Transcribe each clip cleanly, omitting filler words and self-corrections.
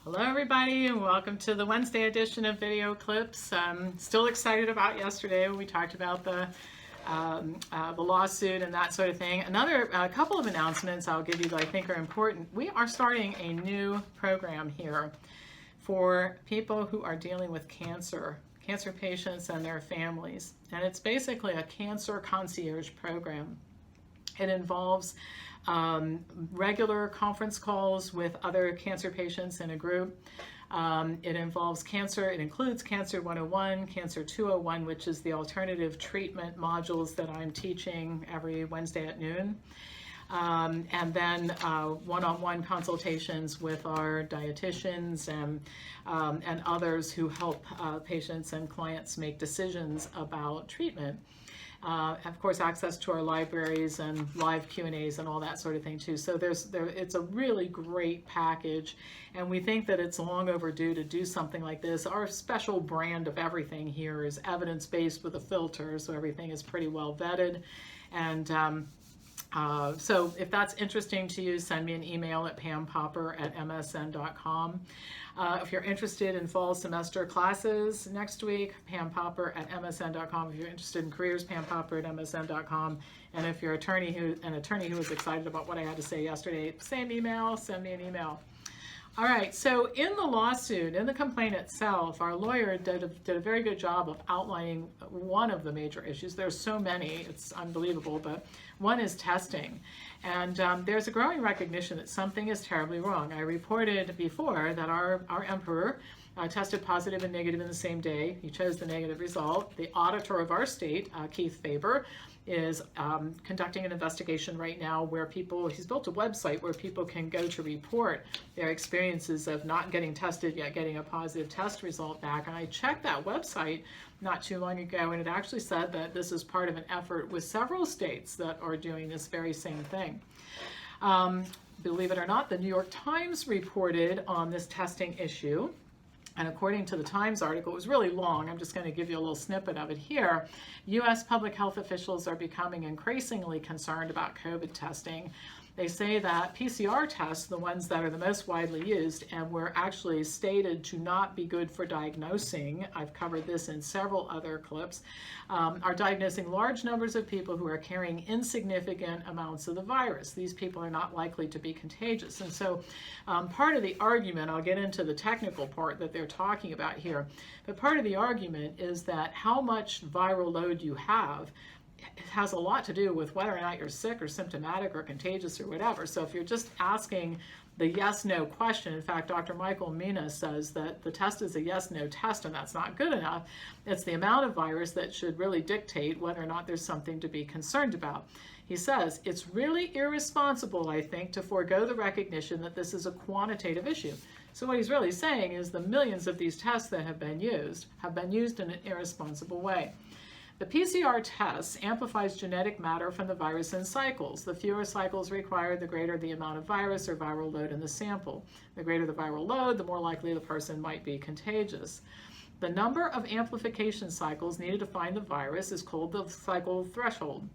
Hello everybody, and welcome to the Wednesday edition of Video Clips. Still excited about yesterday when we talked about the lawsuit and that sort of thing. A couple of announcements I'll give you that I think are important. We are starting a new program here for people who are dealing with cancer patients and their families. And it's basically a cancer concierge program. It involves regular conference calls with other cancer patients in a group. It includes Cancer 101, Cancer 201, which is the alternative treatment modules that I'm teaching every Wednesday at noon. And then one-on-one consultations with our dietitians and others who help patients and clients make decisions about treatment. Of course, access to our libraries and live Q&As and all that sort of thing too. So it's a really great package, and we think that it's long overdue to do something like this. Our special brand of everything here is evidence-based with a filter, so everything is pretty well vetted. And so if that's interesting to you, send me an email at pampopper@msn.com. If you're interested in fall semester classes next week, pampopper@msn.com. If you're interested in careers, pampopper@msn.com. And if you're an attorney who was excited about what I had to say yesterday, same email, send me an email. All right, so in the lawsuit, in the complaint itself, our lawyer did a very good job of outlining one of the major issues. There's so many, it's unbelievable, but one is testing. And there's a growing recognition that something is terribly wrong. I reported before that our emperor tested positive and negative in the same day. He chose the negative result. The auditor of our state, Keith Faber, is conducting an investigation right now where he's built a website where people can go to report their experiences of not getting tested yet getting a positive test result back. And I checked that website not too long ago, and it actually said that this is part of an effort with several states that are doing this very same thing. Believe it or not, the New York Times reported on this testing issue. And according to the Times article, it was really long, I'm just going to give you a little snippet of it here. U.S. public health officials are becoming increasingly concerned about COVID testing. They say that PCR tests, the ones that are the most widely used and were actually stated to not be good for diagnosing, I've covered this in several other clips, are diagnosing large numbers of people who are carrying insignificant amounts of the virus. These people are not likely to be contagious. And so part of the argument, I'll get into the technical part that they're talking about here, but part of the argument is that how much viral load you have has a lot to do with whether or not you're sick or symptomatic or contagious or whatever. So if you're just asking the yes-no question, in fact, Dr. Michael Mina says that the test is a yes-no test, and that's not good enough. It's the amount of virus that should really dictate whether or not there's something to be concerned about. He says, it's really irresponsible, I think, to forego the recognition that this is a quantitative issue. So what he's really saying is the millions of these tests that have been used in an irresponsible way. The PCR test amplifies genetic matter from the virus in cycles. The fewer cycles required, the greater the amount of virus or viral load in the sample. The greater the viral load, the more likely the person might be contagious. The number of amplification cycles needed to find the virus is called the cycle threshold.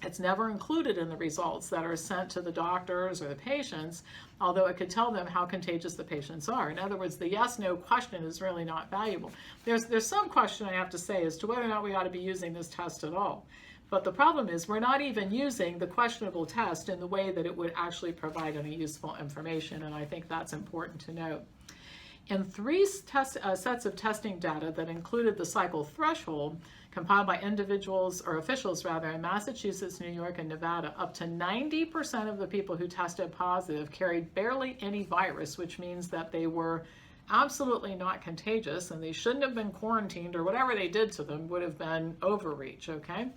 It's never included in the results that are sent to the doctors or the patients, although it could tell them how contagious the patients are. In other words, the yes-no question is really not valuable. There's some question, I have to say, as to whether or not we ought to be using this test at all. But the problem is we're not even using the questionable test in the way that it would actually provide any useful information, and I think that's important to note. In three sets of testing data that included the cycle threshold, compiled by officials in Massachusetts, New York, and Nevada, up to 90% of the people who tested positive carried barely any virus, which means that they were absolutely not contagious and they shouldn't have been quarantined, or whatever they did to them would have been overreach, okay?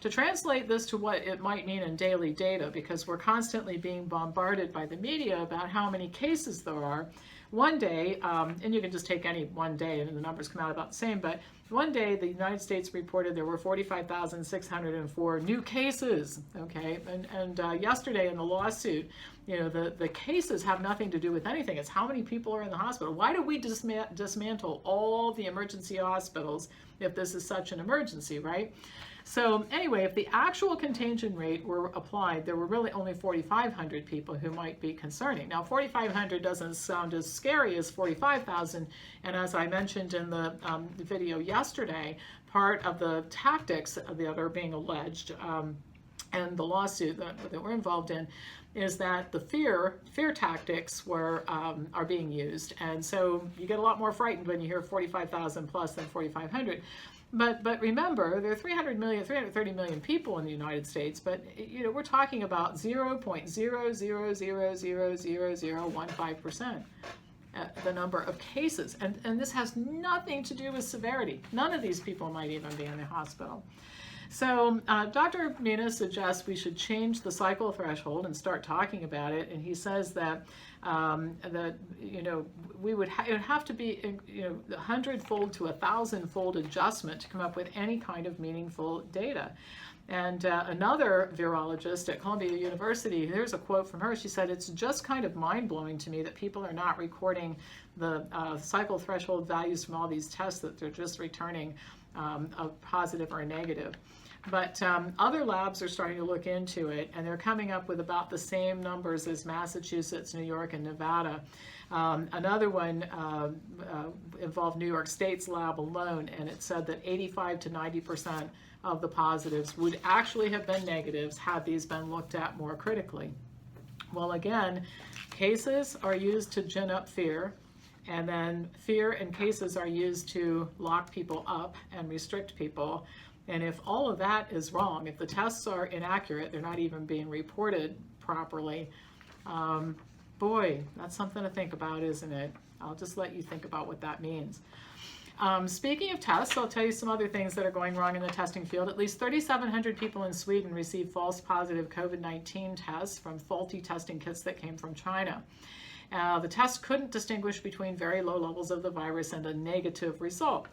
To translate this to what it might mean in daily data, because we're constantly being bombarded by the media about how many cases there are, one day, and you can just take any one day and the numbers come out about the same, but one day the United States reported there were 45,604 new cases, okay? And yesterday in the lawsuit, the cases have nothing to do with anything. It's how many people are in the hospital. Why do we dismantle all the emergency hospitals if this is such an emergency, right? So anyway, if the actual contagion rate were applied, there were really only 4,500 people who might be concerning. Now, 4,500 doesn't sound as scary as 45,000, and as I mentioned in the video yesterday, part of the tactics that are being alleged and the lawsuit that we're involved in is that the fear tactics are being used, and so you get a lot more frightened when you hear 45,000 plus than 4,500. But remember, there are 330 million people in the United States, but we're talking about 0.000000015%. The number of cases, and this has nothing to do with severity. None of these people might even be in the hospital. So Dr. Mina suggests we should change the cycle threshold and start talking about it, and he says that it would have to be 100-fold to 1,000-fold adjustment to come up with any kind of meaningful data. And another virologist at Columbia University, here's a quote from her. She said, "It's just kind of mind-blowing to me that people are not recording the cycle threshold values from all these tests, that they're just returning a positive or a negative." But other labs are starting to look into it, and they're coming up with about the same numbers as Massachusetts, New York, and Nevada. Another one involved New York State's lab alone, and it said that 85 to 90% of the positives would actually have been negatives had these been looked at more critically. Well, again, cases are used to gin up fear, and then fear and cases are used to lock people up and restrict people. And if all of that is wrong, if the tests are inaccurate, they're not even being reported properly, boy, that's something to think about, isn't it? I'll just let you think about what that means. Speaking of tests, I'll tell you some other things that are going wrong in the testing field. At least 3,700 people in Sweden received false positive COVID-19 tests from faulty testing kits that came from China. The tests couldn't distinguish between very low levels of the virus and a negative result.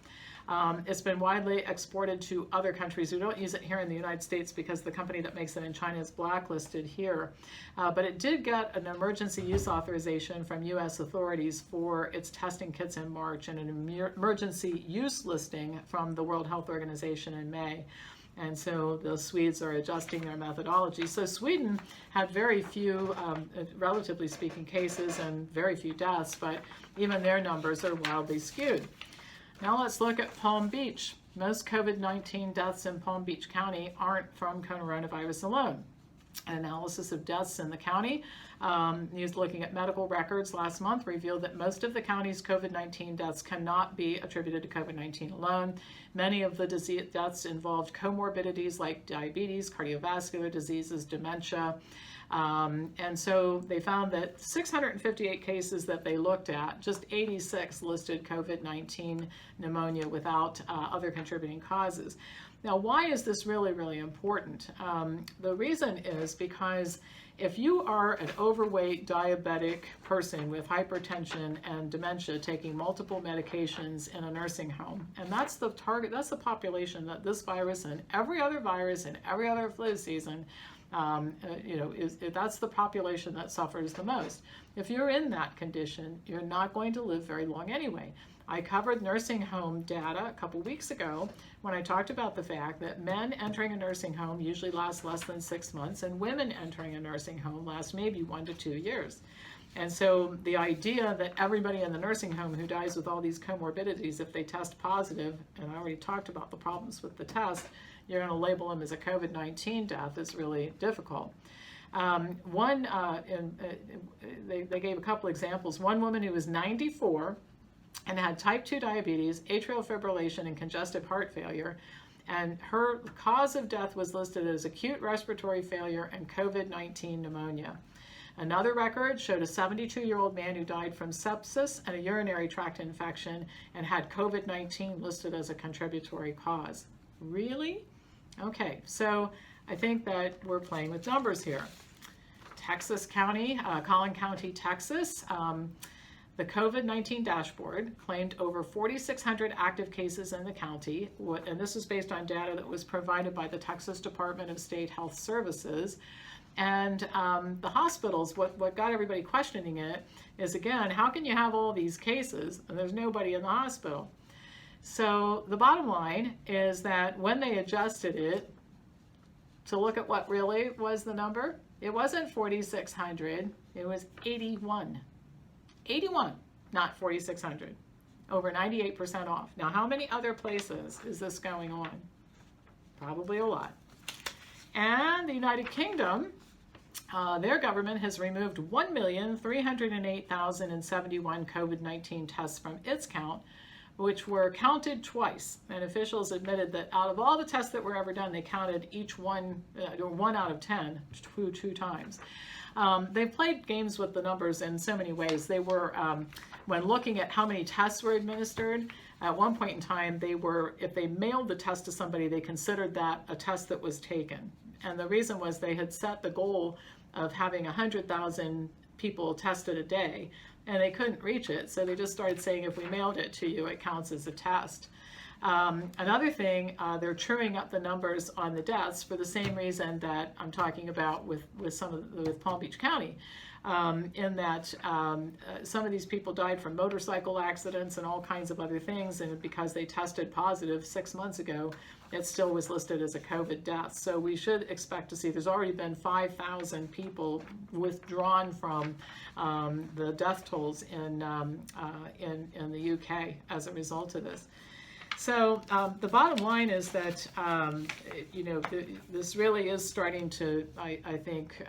It's been widely exported to other countries. We don't use it here in the United States because the company that makes it in China is blacklisted here. But it did get an emergency use authorization from U.S. authorities for its testing kits in March and an emergency use listing from the World Health Organization in May. And so the Swedes are adjusting their methodology. So Sweden had very few, relatively speaking, cases and very few deaths, but even their numbers are wildly skewed. Now let's look at Palm Beach. Most COVID-19 deaths in Palm Beach County aren't from coronavirus alone. An analysis of deaths in the county, used looking at medical records last month, revealed that most of the county's COVID-19 deaths cannot be attributed to COVID-19 alone. Many of the disease deaths involved comorbidities like diabetes, cardiovascular diseases, dementia. And so they found that 658 cases that they looked at, just 86 listed COVID-19 pneumonia without other contributing causes. Now, why is this really, really important? The reason is because if you are an overweight diabetic person with hypertension and dementia taking multiple medications in a nursing home, and that's the target, that's the population that this virus and every other virus and every other flu season, that's the population that suffers the most. If you're in that condition, you're not going to live very long anyway. I covered nursing home data a couple weeks ago when I talked about the fact that men entering a nursing home usually last less than 6 months, and women entering a nursing home last maybe 1 to 2 years. And so the idea that everybody in the nursing home who dies with all these comorbidities, if they test positive, and I already talked about the problems with the test, you're going to label them as a COVID-19 death is really difficult. They gave a couple examples. One woman who was 94 and had type 2 diabetes, atrial fibrillation, and congestive heart failure, and her cause of death was listed as acute respiratory failure and COVID-19 pneumonia. Another record showed a 72-year-old man who died from sepsis and a urinary tract infection and had COVID-19 listed as a contributory cause. Really? Okay, so I think that we're playing with numbers here. Texas County, Collin County, Texas, the COVID-19 dashboard claimed over 4,600 active cases in the county, and this was based on data that was provided by the Texas Department of State Health Services. And the hospitals, what got everybody questioning it is, again, how can you have all these cases and there's nobody in the hospital? So the bottom line is that when they adjusted it to look at what really was the number, it wasn't 4,600, it was 81. 81, not 4,600. Over 98% off. Now, how many other places is this going on? Probably a lot. And the United Kingdom, their government has removed 1,308,071 COVID-19 tests from its count, which were counted twice. And officials admitted that out of all the tests that were ever done, they counted each one, or 1 out of 10, two times. They've played games with the numbers in so many ways. They were, when looking at how many tests were administered, at one point in time, they were, if they mailed the test to somebody, they considered that a test that was taken. And the reason was they had set the goal of having 100,000 people tested a day, and they couldn't reach it. So they just started saying, if we mailed it to you, it counts as a test. Another thing, they're truing up the numbers on the deaths for the same reason that I'm talking about with Palm Beach County, in that some of these people died from motorcycle accidents and all kinds of other things, and because they tested positive 6 months ago, it still was listed as a COVID death. So we should expect to see, there's already been 5,000 people withdrawn from the death tolls in the UK as a result of this. So the bottom line is that, this really is starting to, I think,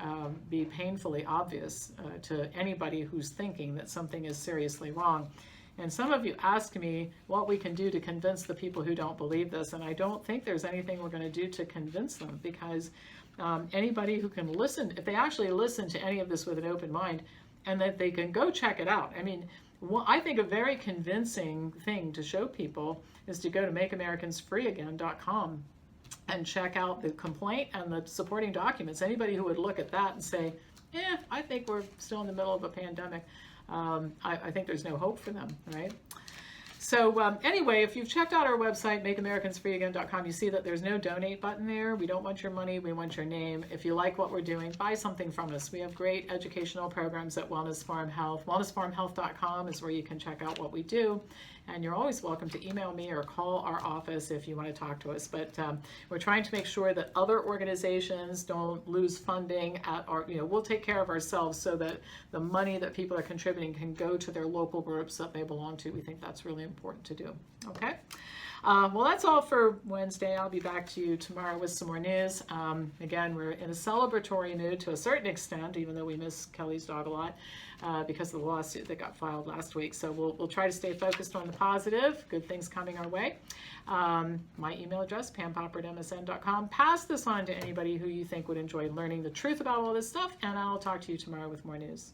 be painfully obvious to anybody who's thinking that something is seriously wrong. And some of you ask me what we can do to convince the people who don't believe this, and I don't think there's anything we're going to do to convince them, because anybody who can listen, if they actually listen to any of this with an open mind, and that they can go check it out. I mean, I think a very convincing thing to show people is to go to makeamericansfreeagain.com and check out the complaint and the supporting documents. Anybody who would look at that and say, I think we're still in the middle of a pandemic, I think there's no hope for them, right? So anyway, if you've checked out our website, makeamericansfreeagain.com, you see that there's no donate button there. We don't want your money, we want your name. If you like what we're doing, buy something from us. We have great educational programs at Wellness Forum Health. WellnessForumHealth.com is where you can check out what we do. And you're always welcome to email me or call our office if you want to talk to us. But we're trying to make sure that other organizations don't lose funding at our, we'll take care of ourselves so that the money that people are contributing can go to their local groups that they belong to. We think that's really important to do. Okay. Well, that's all for Wednesday. I'll be back to you tomorrow with some more news. Again, we're in a celebratory mood to a certain extent, even though we miss Kelly's dog a lot because of the lawsuit that got filed last week. So we'll try to stay focused on the positive, good things coming our way. My email address, pampopper@msn.com. Pass this on to anybody who you think would enjoy learning the truth about all this stuff, and I'll talk to you tomorrow with more news.